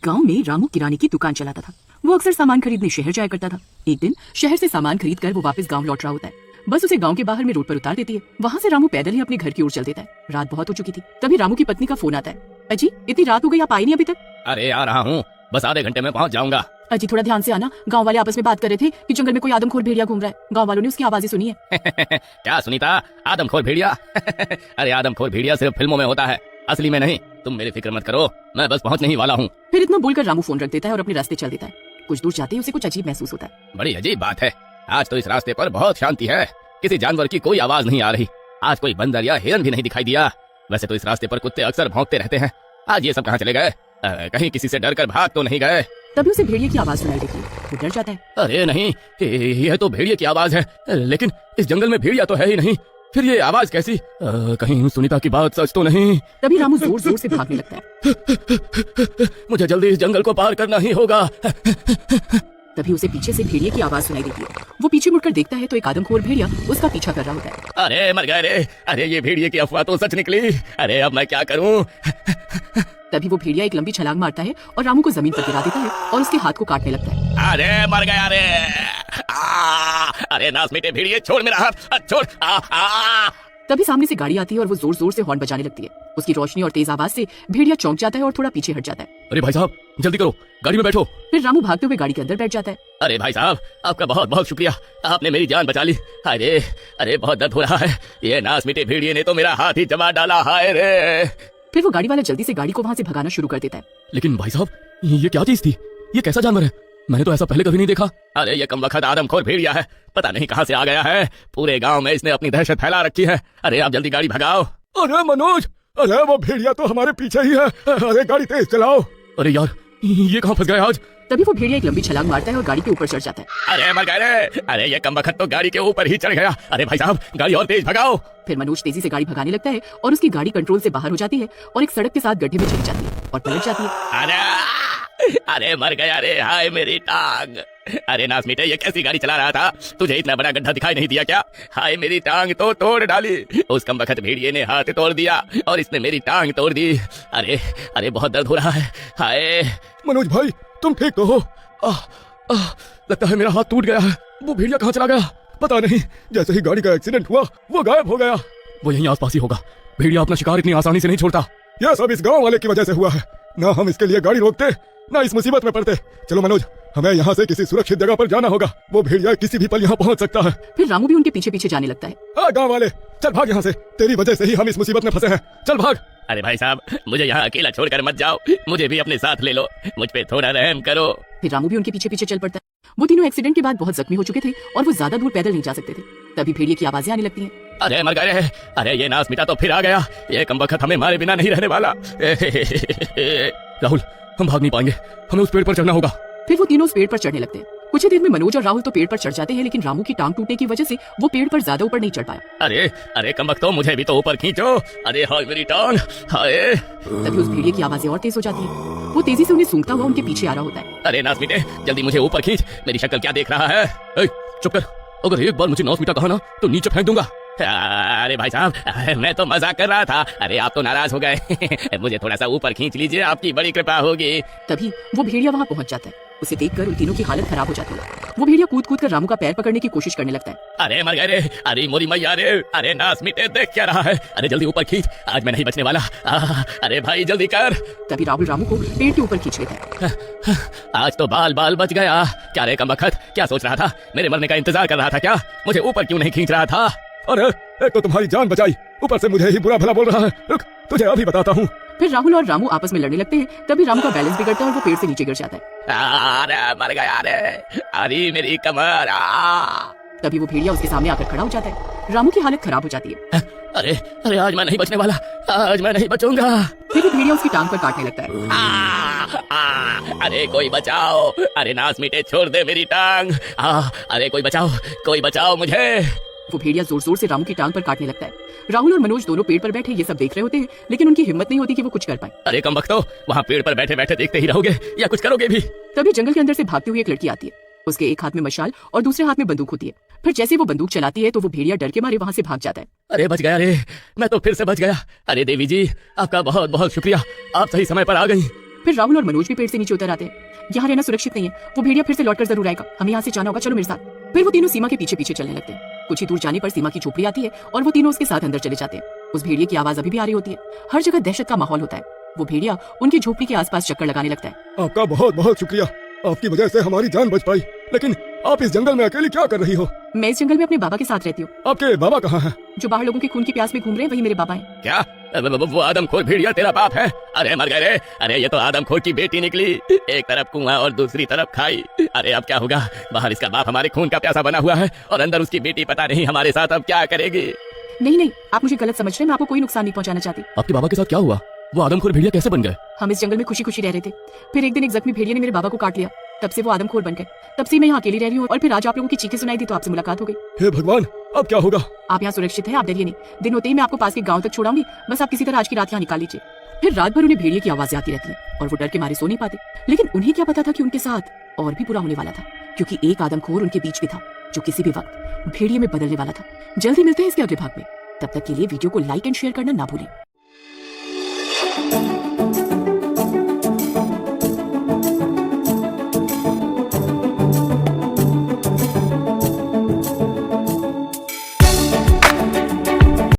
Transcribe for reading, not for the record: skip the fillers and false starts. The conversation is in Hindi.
गांव में रामू किराने की दुकान चलाता था। वो अक्सर सामान खरीदने शहर जाया करता था। एक दिन शहर से सामान खरीद कर वो वापस गांव लौट रहा होता है। बस उसे गांव के बाहर में रोड पर उतार देती है। वहाँ से रामू पैदल ही अपने घर की ओर चल देता है। रात बहुत हो चुकी थी। तभी रामू की पत्नी का फोन आता है। अजी इतनी रात हो गई, आप आई नहीं अभी तक? अरे आ रहा हूँ, बस आधे घंटे में पहुँच जाऊंगा। अजी थोड़ा ध्यान से आना, गांव वाले आपस में बात कर रहे थे कि जंगल में कोई आदमखोर भेड़िया घूम रहा है। गांव वालों ने उसकी आवाजें सुनी है। क्या सुनीता, आदमखोर भेड़िया? अरे आदमखोर भेड़िया सिर्फ फिल्मों में होता है, असली में नहीं। तुम मेरी फिक्र मत करो, मैं बस पहुँचने ही वाला हूँ। फिर इतना बोलकर रामू फोन रख देता है और अपने रास्ते चल देता है। कुछ दूर जाते ही उसे कुछ अजीब महसूस होता है। बड़ी अजीब बात है, आज तो इस रास्ते पर बहुत शांति है। किसी जानवर की कोई आवाज नहीं आ रही। आज कोई बंदर या हिरन भी नहीं दिखाई दिया। वैसे तो इस रास्ते पर कुत्ते अक्सर भौंकते रहते हैं। आज ये सब कहाँ चले गए? कहीं किसी से डर कर भाग तो नहीं गए? तभी उसे भेड़िए की आवाज सुनाई देती है। वो डर जाता है। अरे नहीं, ये तो भेड़िए की आवाज है, लेकिन इस जंगल में भेड़िया तो है ही नहीं। फिर ये आवाज कैसी? कहीं सुनीता की बात सच तो नहीं? तभी रामू जोर जोर से भागने लगता है। मुझे जल्दी इस जंगल को पार करना ही होगा। तभी उसे पीछे से भेड़िए की आवाज सुनाई देती है। वो पीछे मुड़कर देखता है तो एक आदमखोर भेड़िया उसका पीछा कर रहा होता है। अरे मर गए रे! अरे ये भेड़िए की अफवाह तो सच निकली। अरे अब मैं क्या करूं? तभी वो भेड़िया एक लंबी छलांग मारता है और रामू को जमीन पर गिरा देता है और उसके हाथ को काटने लगता है। अरे मर गया रे! अरे नास मीटे भेड़िए, छोड़ मेरा हाथ, छोड़! तभी सामने से गाड़ी आती है और वो जोर जोर से हॉर्न बजाने लगती है। उसकी रोशनी और तेज आवाज से भेड़िया चौंक जाता है और थोड़ा पीछे हट जाता है। अरे भाई साहब जल्दी करो, गाड़ी में बैठो। फिर रामू भागते हुए गाड़ी के अंदर बैठ जाता है। अरे भाई साहब, आपका बहुत बहुत शुक्रिया, आपने मेरी जान बचा ली। अरे अरे बहुत दर्द हो रहा है। ये नास मीटे भेड़िए ने तो मेरा हाथ ही जमा डाला। हाय रे! फिर वो गाड़ी वाला जल्दी से गाड़ी को वहाँ से भगाना शुरू कर देता है। लेकिन भाई साहब ये क्या चीज थी? ये कैसा जानवर है? मैंने तो ऐसा पहले कभी नहीं देखा। अरे ये कमबख्त आदमखोर भेड़िया है, पता नहीं कहाँ से आ गया है। पूरे गांव में इसने अपनी दहशत फैला रखी है। अरे आप जल्दी गाड़ी भगाओ। अरे मनोज, अरे वो भेड़िया तो हमारे पीछे ही है। अरे गाड़ी तेज चलाओ। अरे यार ये कहाँ फंस गए आज? तभी वो भेड़िया एक लंबी छलांग मारता है और गाड़ी के ऊपर चढ़ जाता है। अरे मर गए रे! अरे ये कमबख्त तो गाड़ी के ऊपर ही चढ़ गया। अरे भाई साहब गाड़ी और तेज भगाओ। फिर मनोज तेजी से गाड़ी भगाने लगता है और उसकी गाड़ी कंट्रोल से बाहर हो जाती है और एक सड़क के साथ गड्ढे में छिप जाती है और पलट जाती है। अरे मर गया रे! हाय मेरी टांग! अरे नास मीटे, ये कैसी गाड़ी चला रहा था? तुझे इतना बड़ा गड्ढा दिखाई नहीं दिया क्या? हाय मेरी टांग तो तोड़ डाली। उस कमबख्त भेड़िए ने हाथ तोड़ दिया और इसने मेरी टांग तोड़ दी। अरे अरे बहुत दर्द हो रहा है। हाय मनोज भाई तुम ठीक तो हो? लगता है मेरा हाथ टूट गया है। वो भेड़िया कहाँ चला गया? पता नहीं, जैसे ही गाड़ी का एक्सीडेंट हुआ वो गायब हो गया। वो यहीं आसपास ही होगा। भेड़िया अपना शिकार इतनी आसानी से नहीं छोड़ता। यह सब इस गांव वाले की वजह से हुआ है। ना हम इसके लिए गाड़ी रोकते, ना इस मुसीबत में पड़ते। चलो मनोज, हमें यहाँ से किसी सुरक्षित जगह पर जाना होगा। वो भेड़िया किसी भी पल यहाँ पहुँच सकता है। फिर रामू भी उनके पीछे पीछे जाने लगता है। गांव वाले चल भाग यहाँ से, तेरी वजह से ही हम इस मुसीबत में फंसे हैं। चल भाग। अरे भाई साहब मुझे यहाँ अकेला छोड़कर मत जाओ, मुझे भी अपने साथ ले लो, मुझ पे थोड़ा रहम करो। फिर रामू भी उनके पीछे पीछे चल पड़ता है। वो तीनों एक्सीडेंट के बाद बहुत जख्मी हो चुके थे और वो ज्यादा दूर पैदल नहीं जा सकते थे। तभी भेड़िए की आवाजें आने लगती हैं। अरे मर गए! अरे ये नास मीटा तो फिर आ गया। ये कमबख्त हमें मारे बिना नहीं रहने वाला। राहुल हम भाग नहीं पाएंगे, हमें उस पेड़ पर चढ़ना होगा। फिर वो तीनों उस पेड़ पर चढ़ने लगते हैं। कुछ ही देर में मनोज और राहुल तो पेड़ पर चढ़ जाते हैं, लेकिन रामू की टांग टूटने की वजह से वो पेड़ पर ज्यादा ऊपर नहीं चढ़ पाया। अरे अरे कमबख्तो, मुझे भी तो ऊपर खींचो। अरे हाय मेरी टांग! हाय! तभी उस भेड़िए की आवाजें और तेज हो जाती है। वो तेजी से उन्हें सूंघता हुआ उनके पीछे आ रहा होता है। अरे नास मीटे जल्दी मुझे ऊपर खींच, मेरी शक्ल क्या देख रहा है? चुप कर, अगर एक बार मुझे नास मीटा कहा ना तो नीचे फेंक दूंगा। अरे भाई साहब मैं तो मजाक कर रहा था। अरे आप तो नाराज हो गए। मुझे थोड़ा सा ऊपर खींच लीजिए, आपकी बड़ी कृपा होगी। तभी वो भेड़िया वहाँ पहुँच जाता है। उसे देखकर उन तीनों की हालत खराब हो जाती है। वो भेड़िया कूद कूद कर रामू का पैर पकड़ने की कोशिश करने लगता है। अरे मर गए रे! अरे मोरी मैया रे! अरे नास मीटे देख क्या रहा है? अरे जल्दी ऊपर खींच, आज मैं नहीं बचने वाला। अरे भाई जल्दी कर। तभी राहुल रामू को पेड़ के ऊपर खींच लेता है। आज तो बाल बाल बच गया। क्या रे कमबख्त, क्या सोच रहा था? मेरे मरने का इंतजार कर रहा था क्या? मुझे ऊपर क्यों नहीं खींच रहा था? अरे एक तो तुम्हारी जान बचाई, ऊपर से मुझे ही बुरा भला बोल रहा है। रुक, तुझे अभी बताता हूँ। फिर राहुल और रामू आपस में लड़ने लगते हैं। तभी रामू का बैलेंस बिगड़ता है और वो पेड़ से नीचे गिर जाता है। अरे मर गया रे! अरे मेरी कमर! तभी वो भेड़िया उसके सामने आकर खड़ा हो जाता है। रामू की हालत खराब हो जाती है। अरे अरे आज मैं नहीं बचने वाला, आज मैं नहीं बचूंगा। फिर वो भेड़िया उसकी टांग पर काटने लगता है। अरे कोई बचाओ! अरे नास मीटे छोड़ दे मेरी टांग। अरे कोई बचाओ मुझे। वो भेड़िया जोर जोर से रामू की टांग पर काटने लगता है। राहुल और मनोज दोनों पेड़ पर बैठे ये सब देख रहे होते हैं, लेकिन उनकी हिम्मत नहीं होती कि वो कुछ कर पाए। अरे कमबख्तो, वहाँ पेड़ पर बैठे बैठे देखते ही रहोगे या कुछ करोगे भी? तभी जंगल के अंदर से भागती हुई एक लड़की आती है। उसके एक हाथ में मशाल और दूसरे हाथ में बंदूक होती है। फिर जैसे वो बंदूक चलाती है तो वो भेड़िया डर के मारे वहाँ से भाग जाता है। अरे बच गया रे! मैं तो फिर से बच गया। अरे देवी जी आपका बहुत बहुत शुक्रिया, आप सही समय पर आ गई। फिर राहुल और मनोज भी पेड़ से नीचे उतर आते हैं। यहाँ रहना सुरक्षित नहीं है, वो भेड़िया फिर से लौटकर जरूर आएगा, हमें यहाँ से जाना होगा, चलो मेरे साथ। फिर वो तीनों सीमा के पीछे पीछे चलने लगते हैं। कुछ ही दूर जाने पर सीमा की झोपड़ी आती है और वो तीनों उसके साथ अंदर चले जाते हैं। उस भेड़िए की आवाज अभी भी आ रही होती है। हर जगह दहशत का माहौल होता है। वो भेड़िया उनकी झोपड़ी के आसपास चक्कर लगाने लगता है। आपका बहुत बहुत शुक्रिया, आपकी वजह से हमारी जान बच पाई। लेकिन आप इस जंगल में अकेली क्या कर रही हो? मैं इस जंगल में अपने बाबा के साथ रहती हूँ। आपके बाबा कहाँ हैं? जो बाहर लोगों के खून की प्यास में घूम रहे हैं वही मेरे बाबा हैं। क्या वो आदमखोर भेड़िया तेरा बाप है? अरे मर गए रे। अरे ये तो आदमखोर की बेटी निकली, एक तरफ कुआं और दूसरी तरफ खाई। अरे अब क्या होगा? बाहर इसका बाप हमारे खून का प्यासा बना हुआ है और अंदर उसकी बेटी पता नहीं हमारे साथ अब क्या करेगी। नहीं, आप मुझे गलत समझ रहे हैं, मैं आपको कोई नुकसान नहीं पहुंचाना चाहती। आपके बाबा के साथ क्या हुआ? वो आदमखोर भेड़िया कैसे बन गए? हम इस जंगल में खुशी खुशी रह रहे थे, फिर एक दिन एक जख्मी भेड़िए ने मेरे बाबा को काट लिया, तब से वो आदमखोर बन गए। तब से मैं यहाँ अकेली रह रही हूँ और फिर आज आप लोगों की चीखें सुनाई दी तो आपसे मुलाकात हो गई। हे भगवान, अब क्या होगा? आप यहाँ सुरक्षित हैं, आप डरिए नहीं। दिन होते ही मैं आपको पास के गाँव तक छोड़ाऊंगी, बस आप किसी तरह आज की रात यहाँ निकाल लीजिए। फिर रात भर उन्हें भेड़िए की आवाजें आती रहती है और वो डर के मारे सो नहीं पाते। लेकिन उन्हें क्या पता था कि उनके साथ और भी बुरा होने वाला था, क्योंकि एक आदमखोर उनके बीच में था जो किसी भी वक्त भेड़िए में बदलने वाला था। जल्दी मिलते हैं इसके अगले भाग में, तब तक के लिए वीडियो को लाइक एंड शेयर करना ना भूलें।